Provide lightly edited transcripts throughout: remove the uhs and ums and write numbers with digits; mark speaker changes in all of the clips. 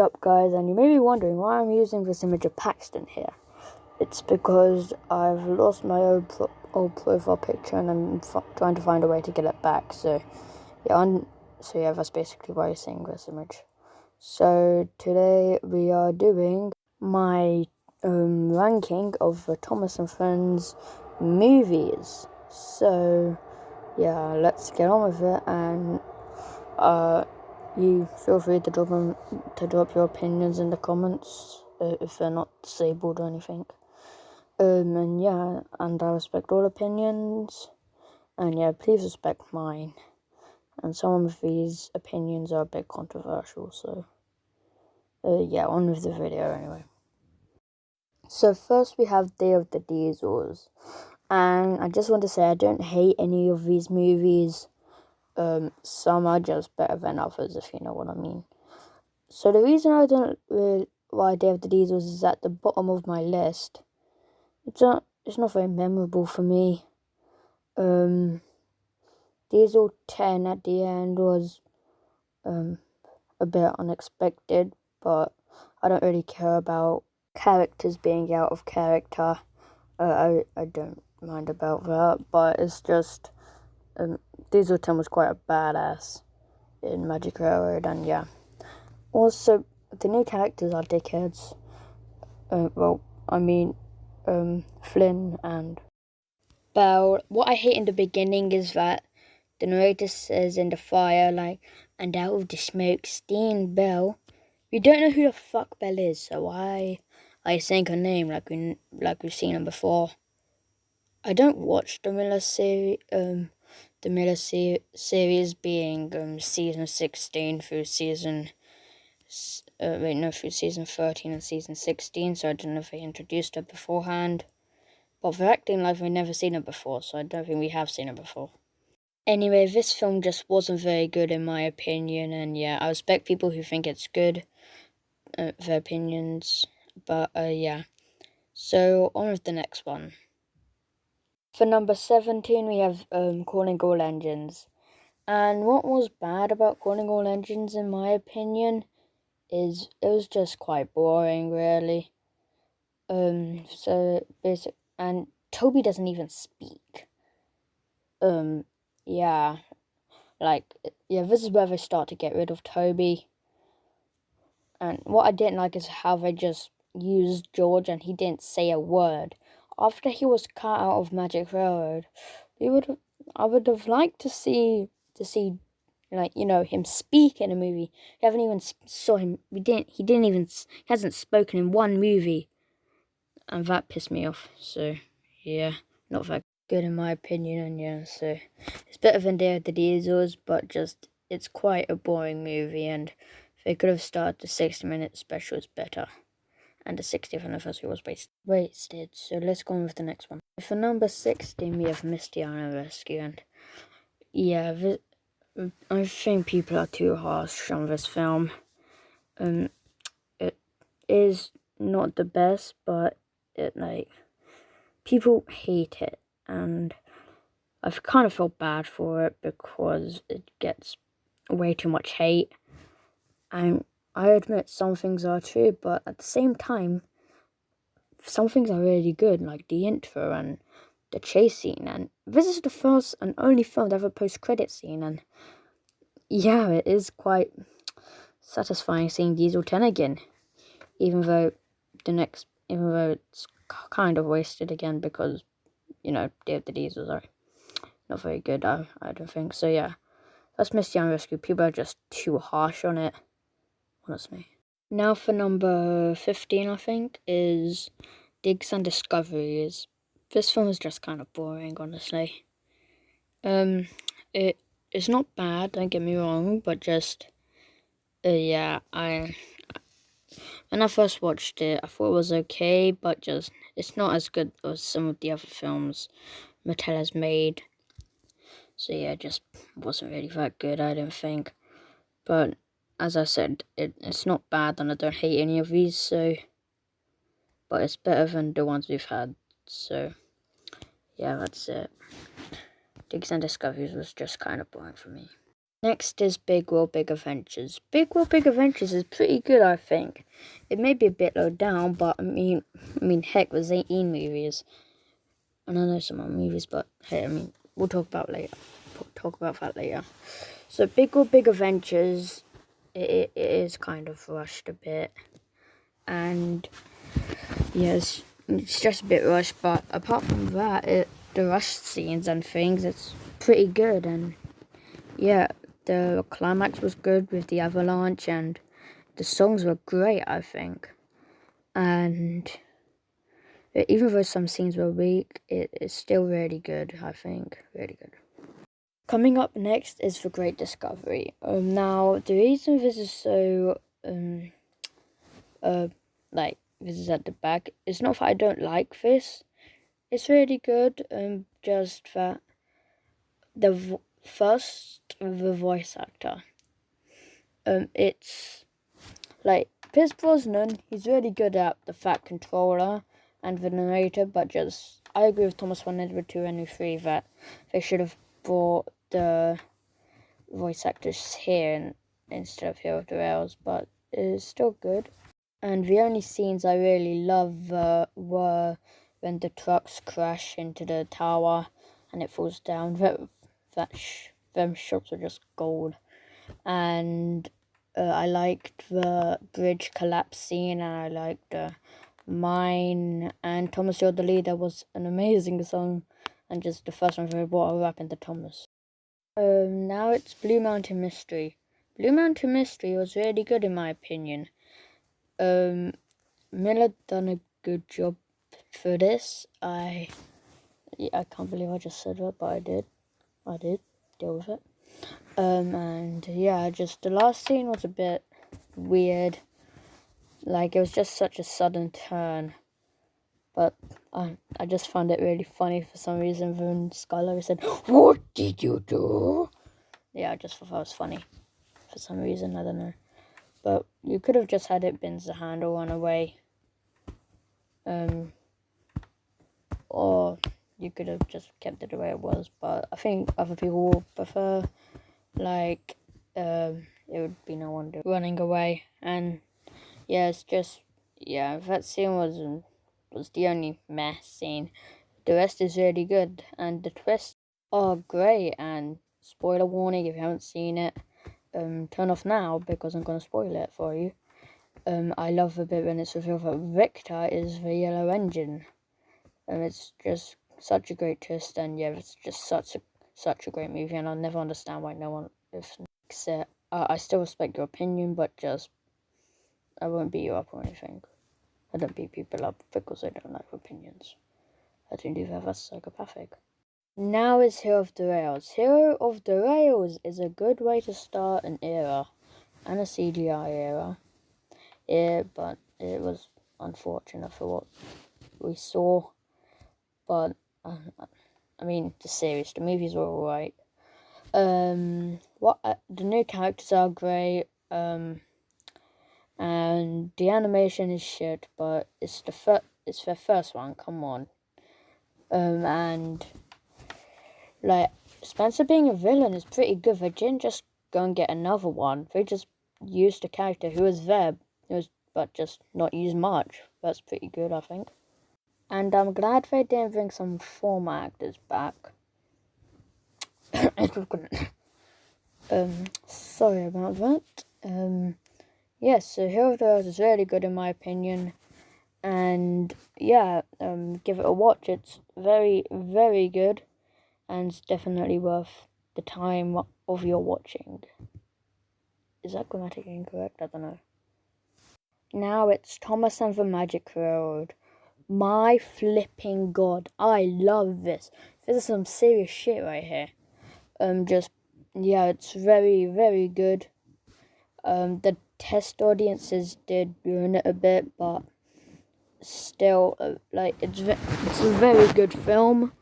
Speaker 1: What's up, guys? And you may be wondering why I'm using this image of Paxton here. It's because I've lost my old profile picture and I'm trying to find a way to get it back. So yeah, that's basically why I'm seeing this image. So today we are doing my ranking of the Thomas and Friends movies. So yeah, let's get on with it, and you feel free to drop your opinions in the comments if they're not disabled or anything. And yeah, and I respect all opinions, and yeah, please respect mine. And some of these opinions are a bit controversial, so yeah, on with the video anyway. So first we have Day of the Diesels, and I just want to say I don't hate any of these movies. Some are just better than others, if you know what I mean. So the reason I don't really why Day of the Diesels is at the bottom of my list, it's not very memorable for me. Diesel 10 at the end was a bit unexpected, but I don't really care about characters being out of character. I don't mind about that, but it's just Diesel 10 was quite a badass in Magic Railroad, and yeah. Also, the new characters are dickheads. Flynn and Belle. What I hate in the beginning is that the narrator says in the fire, like, and out of the smoke, steam Belle. We don't know who the fuck Belle is, so why are you saying her name like we've seen her before? I don't watch the Miller series. Series being season 16 through season through season 13 and season 16, so I don't know if they introduced her beforehand. But they're acting like we've never seen her before, so I don't think we have seen her before. Anyway, this film just wasn't very good in my opinion, and yeah, I respect people who think it's good, their opinions, but yeah. So, on with the next one. For number 17, we have Calling All Engines. And what was bad about Calling All Engines, in my opinion, is it was just quite boring, really. So basic, and Toby doesn't even speak. Yeah, this is where they start to get rid of Toby. And what I didn't like is how they just used George and he didn't say a word. After he was cut out of Magic Railroad, I would have liked to see him speak in a movie. We haven't even saw him. He hasn't spoken in one movie. And that pissed me off, so yeah, not that good in my opinion, and yeah, so it's better than Day of the Diesels, but just, it's quite a boring movie, and if they could have started the 60-minute special, it's better, and the 60th anniversary was wasted, so let's go on with the next one. For number 16, we have Misty Island Rescue, and yeah, I think people are too harsh on this film. It is not the best, but people hate it, and I've kind of felt bad for it because it gets way too much hate. And I admit some things are true, but at the same time, some things are really good, like the intro and the chase scene. And this is the first and only film to have a post-credit scene, and yeah, it is quite satisfying seeing Diesel 10 again, even though it's kind of wasted again because, Day of the Diesels are not very good, I don't think. So yeah, that's Misty Island Rescue. People are just too harsh on it, honestly. Now for number 15, I think, is Digs and Discoveries. This film is just kind of boring, honestly. It's not bad, don't get me wrong, but just, yeah, when I first watched it, I thought it was okay, but just, it's not as good as some of the other films Mattel has made. So yeah, it just wasn't really that good, I don't think. But as I said, it's not bad, and I don't hate any of these, so, but it's better than the ones we've had, so yeah, that's it. Digs and Discoveries was just kind of boring for me. Next is Big World Big Adventures. Big World Big Adventures is pretty good, I think. It may be a bit low down, but I mean, heck, there's 18 movies. And I know some other movies, but hey, we'll talk about that later. So Big World Big Adventures, it is kind of rushed a bit. And yes, it's just a bit rushed, but apart from that, the rushed scenes and things, it's pretty good. And yeah, the climax was good with the avalanche, and the songs were great, I think. And even though some scenes were weak, it's still really good, I think. Really good. Coming up next is The Great Discovery. Now, the reason this is so, this is at the back, it's not that I don't like this. It's really good, just that the voice actor. It's like Pierce Brosnan, he's really good at the Fat Controller and the narrator, but I agree with Thomas von Edward 2 and 3 that they should have brought the voice actors here instead of Hero of the Rails, but it's still good. And the only scenes I really love were when the trucks crash into the tower and it falls down. Them shots are just gold. And I liked the bridge collapse scene, and I liked the mine. And Thomas You're the Leader was an amazing song, and just the first one they brought a rap into Thomas. Now it's Blue Mountain Mystery. Blue Mountain Mystery was really good in my opinion. Miller done a good job for this. I can't believe I just said that, but I did. Deal with it. And yeah, just the last scene was a bit weird. Like, it was just such a sudden turn. But I just found it really funny for some reason when Skylar said, "What did you do?" Yeah, I just thought that was funny. For some reason, I don't know. But you could have just had it bend the handle run away. Or you could have just kept it the way it was. But I think other people will prefer, like, it would be no one running away. And yeah, it's just, yeah, that scene was the only meh scene. The rest is really good, and the twists are great. And spoiler warning, if you haven't seen it, turn off now because I'm gonna spoil it for you. I love the bit when it's revealed that Victor is the Yellow Engine. It's just such a great twist, and yeah, it's just such a great movie, and I'll never understand why no one likes it. I still respect your opinion, but just I won't beat you up or anything. I don't beat people up because I don't like opinions. I don't do that, that's psychopathic. Now is Hero of the Rails. Hero of the Rails is a good way to start an era, and a CGI era. Yeah, but it was unfortunate for what we saw. But, the series, the movies were alright. The new characters are great, and the animation is shit, but it's their first one, come on. And, like, Spencer being a villain is pretty good. They didn't just go and get another one. They just used a character who was there, but just not used much. That's pretty good, I think. And I'm glad they didn't bring some former actors back. Sorry about that. Yes, so Hero of the Rails is really good in my opinion. And yeah, give it a watch. It's very, very good. And it's definitely worth the time of your watching. Is that grammatically incorrect? I don't know. Now it's Thomas and the Magic Road. My flipping god, I love this. This is some serious shit right here. It's very, very good. The test audiences did ruin it a bit, but still, it's a very good film.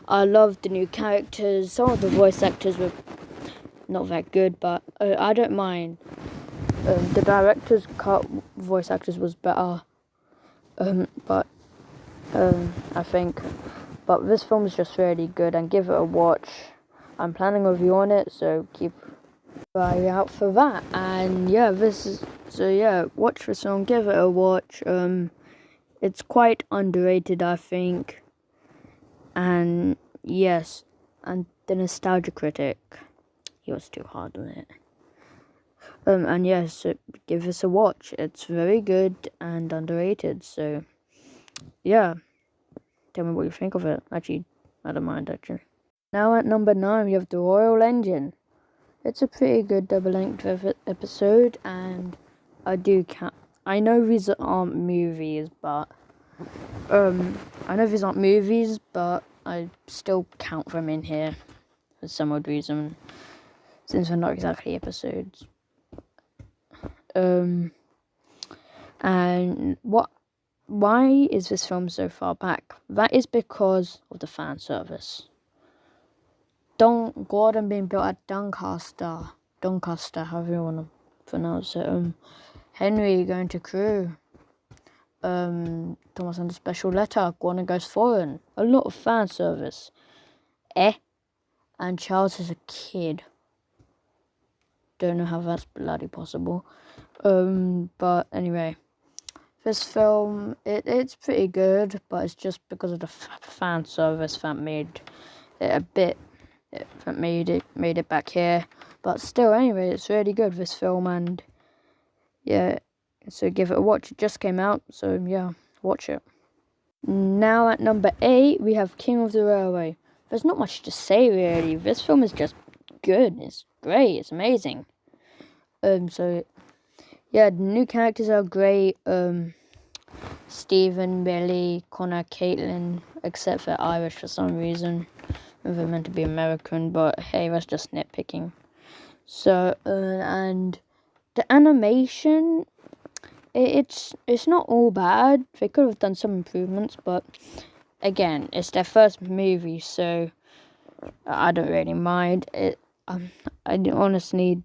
Speaker 1: I love the new characters. Some of the voice actors were not that good, but I don't mind. The director's cut voice actors was better. I think. But this film is just really good, and give it a watch. I'm planning a review on it, so keep Right out for that. And yeah, watch this film, give it a watch. It's quite underrated, I think. And yes, and the nostalgia critic, he was too hard on it. And yes, so give this a watch. It's very good and underrated. So yeah, tell me what you think of it. Actually, I don't mind actually. Now at number 9, we have The Royal Engine. It's a pretty good double-length episode, and I do count. I know these aren't movies, but I still count them in here for some odd reason, since they're not exactly episodes. And why is this film so far back? That is because of the fan service. Gordon being built at Doncaster, however you want to pronounce it. Henry going to Crewe. Thomas under special letter. Gordon goes foreign. A lot of fan service. And Charles is a kid. Don't know how that's bloody possible. But anyway, this film it's pretty good, but it's just because of the fan service that made it a bit. That made it back here, but still, anyway, it's really good, this film, and yeah, so give it a watch. It just came out, so yeah, watch it. Now at number 8, we have King of the Railway. There's not much to say really. This film is just good. It's great. It's amazing. So yeah, the new characters are great. Stephen, Billy, Connor, Caitlin, except for Irish for some reason. They're meant to be American, but hey, that's just nitpicking. So, and the animation, it's not all bad. They could have done some improvements, but again, it's their first movie, so I don't really mind it. I honestly,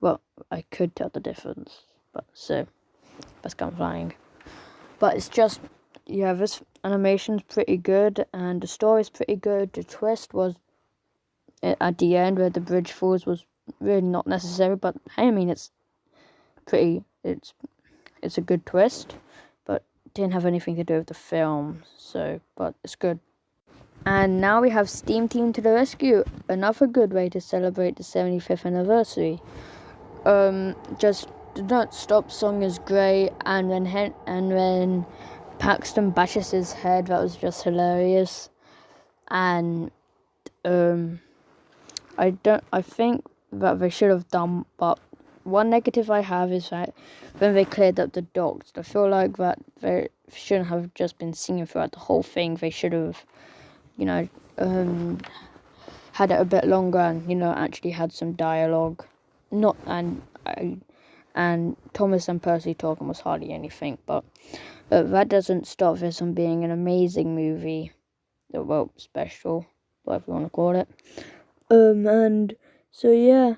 Speaker 1: well, I could tell the difference, but so that's kind of lying. But it's just, yeah, this animation's pretty good, and the story's pretty good. The twist was at the end where the bridge falls was really not necessary, but hey, I mean, it's a good twist, but it didn't have anything to do with the film, so, but it's good. And now we have Steam Team to the Rescue, another good way to celebrate the 75th anniversary. Just the Don't Stop song is great, and when Paxton bashes his head, that was just hilarious. And I think that they should have done, but one negative I have is that when they cleared up the docks, I feel like that they shouldn't have just been singing throughout the whole thing. They should have, had it a bit longer and, actually had some dialogue. And Thomas and Percy talking was hardly anything, but that doesn't stop this from being an amazing movie. Well, special, whatever you want to call it. And so yeah,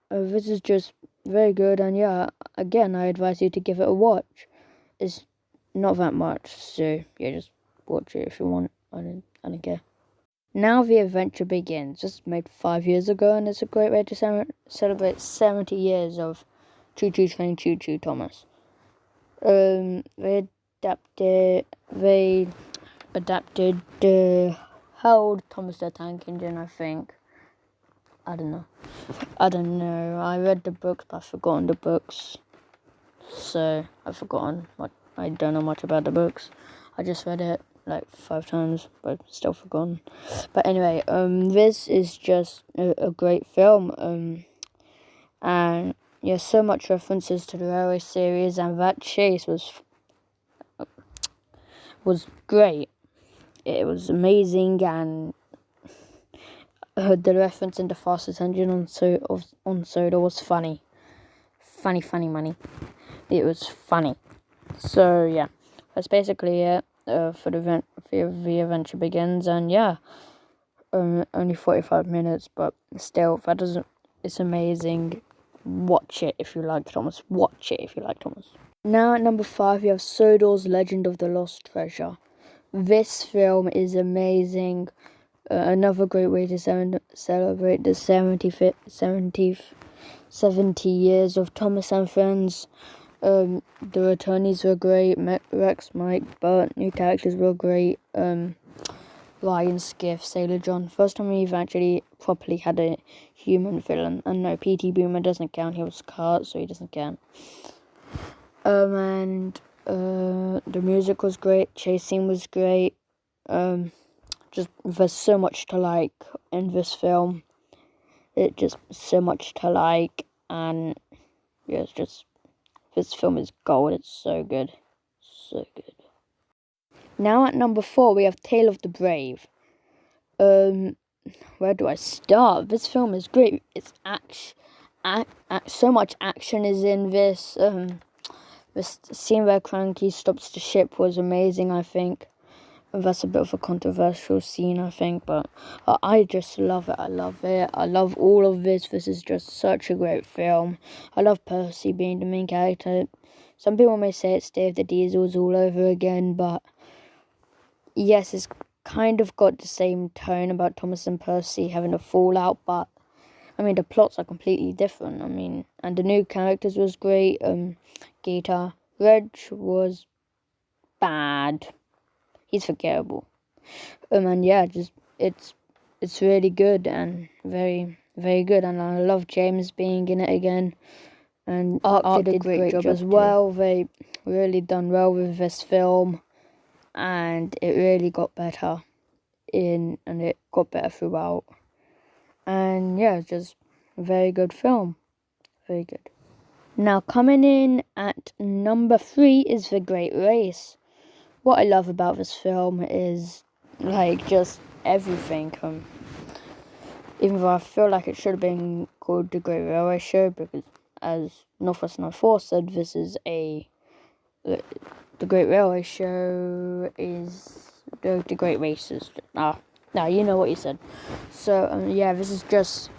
Speaker 1: this is just very good, and yeah, again, I advise you to give it a watch. It's not that much, so yeah, just watch it if you want. I don't care. Now the adventure begins. This was made 5 years ago, and it's a great way to celebrate 70 years of Choo Choo Train Choo Choo Thomas. They adapted the Harold Thomas the Tank Engine, I think. I don't know. I read the books, but I've forgotten the books. So, I don't know much about the books. I just read it like 5 times, but still forgotten. But anyway, this is just a great film. And yeah, so much references to the railway series, and that chase was great. It was amazing, and the reference in the fastest engine on Soda was funny. Funny money. It was funny. So yeah, that's basically it for the adventure begins, and yeah, only 45 minutes, but still, it's amazing. Watch it if you like Thomas. Now at number 5, you have Sodor's Legend of the Lost Treasure. This film is amazing. Another great way to celebrate the 70th 70 years of Thomas and Friends. The returnees were great. Rex, Mike, Bert, new characters were great. Ryan, Skiff, Sailor John. First time we've actually properly had a human villain. And no, P.T. Boomer doesn't count. He was cut, so he doesn't count. The music was great. Chase scene was great. Just there's so much to like in this film. It just so much to like, and yeah, it's just this film is gold. It's so good, so good. Now at number 4 we have Tale of the Brave. Where do I start? This film is great. It's so much action is in this. This scene where Cranky stops the ship was amazing, I think. That's a bit of a controversial scene, I think, but I just love it. I love it. I love all of this. This is just such a great film. I love Percy being the main character. Some people may say it's Dave the Diesels all over again, but yes, it's kind of got the same tone about Thomas and Percy having a fallout, but I mean, the plots are completely different. I mean, and the new characters was great. Gator. Reg was bad. He's forgettable. And yeah, just it's really good and very, very good. And I love James being in it again. And Art did a great job as well. They really done well with this film, and it really got better and it got better throughout. And yeah, it's just a very good film. Very good. Now coming in at number 3 is The Great Race. What I love about this film is, like, just everything. Even though I feel like it should have been called The Great Railway Show, because as Northwest 94 said, this is the Great Railway Show is the Great Races. No, you know what you said. So, yeah, this is just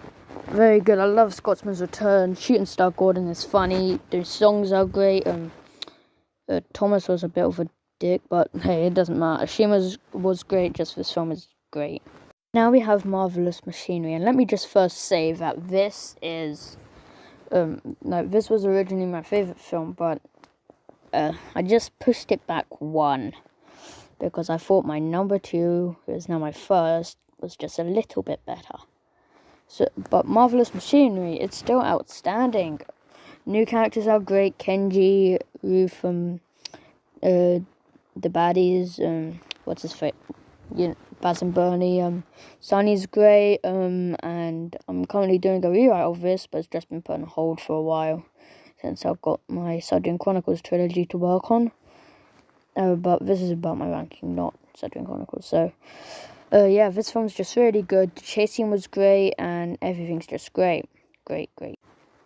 Speaker 1: very good. I love Scotsman's Return. Shooting Star Gordon is funny. The songs are great. Thomas was a bit of a dick, but hey, it doesn't matter. Shima was great. Just this film is great. Now we have Marvelous Machinery, and let me just first say that this is this was originally my favorite film, but I just pushed it back one because I thought my number 2, who is now my first, was just a little bit better. So, but Marvelous Machinery, it's still outstanding. New characters are great. Kenji, Ruth, the baddies, what's his face? Baz and Bernie. Sunny's great. And I'm currently doing a rewrite of this, but it's just been put on hold for a while since I've got my Sudden Chronicles trilogy to work on. But this is about my ranking, not Sudden Chronicles. So, yeah, this film's just really good. The chase scene was great, and everything's just great. Great.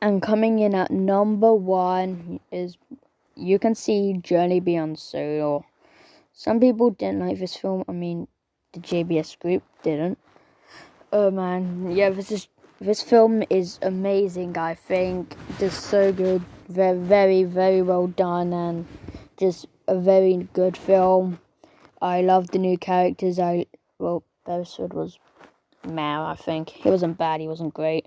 Speaker 1: And coming in at number 1 is You Can See Journey Beyond Solo. Some people didn't like this film. I mean, the JBS group didn't. Yeah, this film is amazing, I think. Just so good. Very, very, very well done, and just a very good film. I love the new characters. Beresford was meh, I think. He wasn't bad, he wasn't great.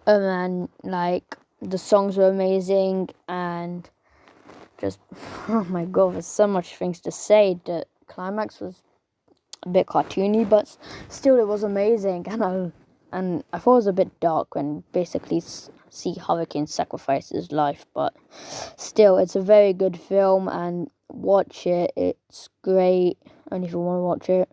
Speaker 1: And, like, the songs were amazing, and just, oh my god, there's so much things to say. The climax was a bit cartoony, but still it was amazing. And I thought it was a bit dark when basically see Hurricane sacrifice his life, but still, it's a very good film, and watch it. It's great, and if you want to watch it,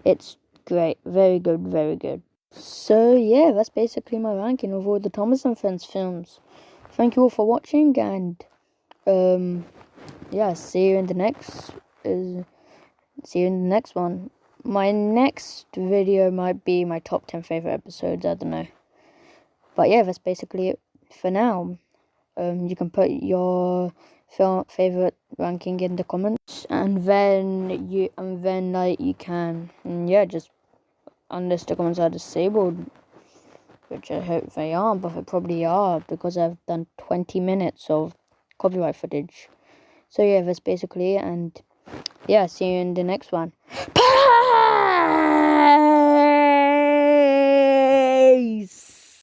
Speaker 1: it's great. Very good, very good. So yeah, that's basically my ranking of all the Thomas and Friends films. Thank you all for watching, and yeah, see you in the next one. My next video might be my top 10 favorite episodes, I don't know. But yeah, that's basically it for now. You can put your favorite ranking in the comments, and then you can, yeah, just unless the comments are disabled, which I hope they are, but they probably are because I've done 20 minutes of copyright footage. So yeah, that's basically it, and yeah, see you in the next one. Bye!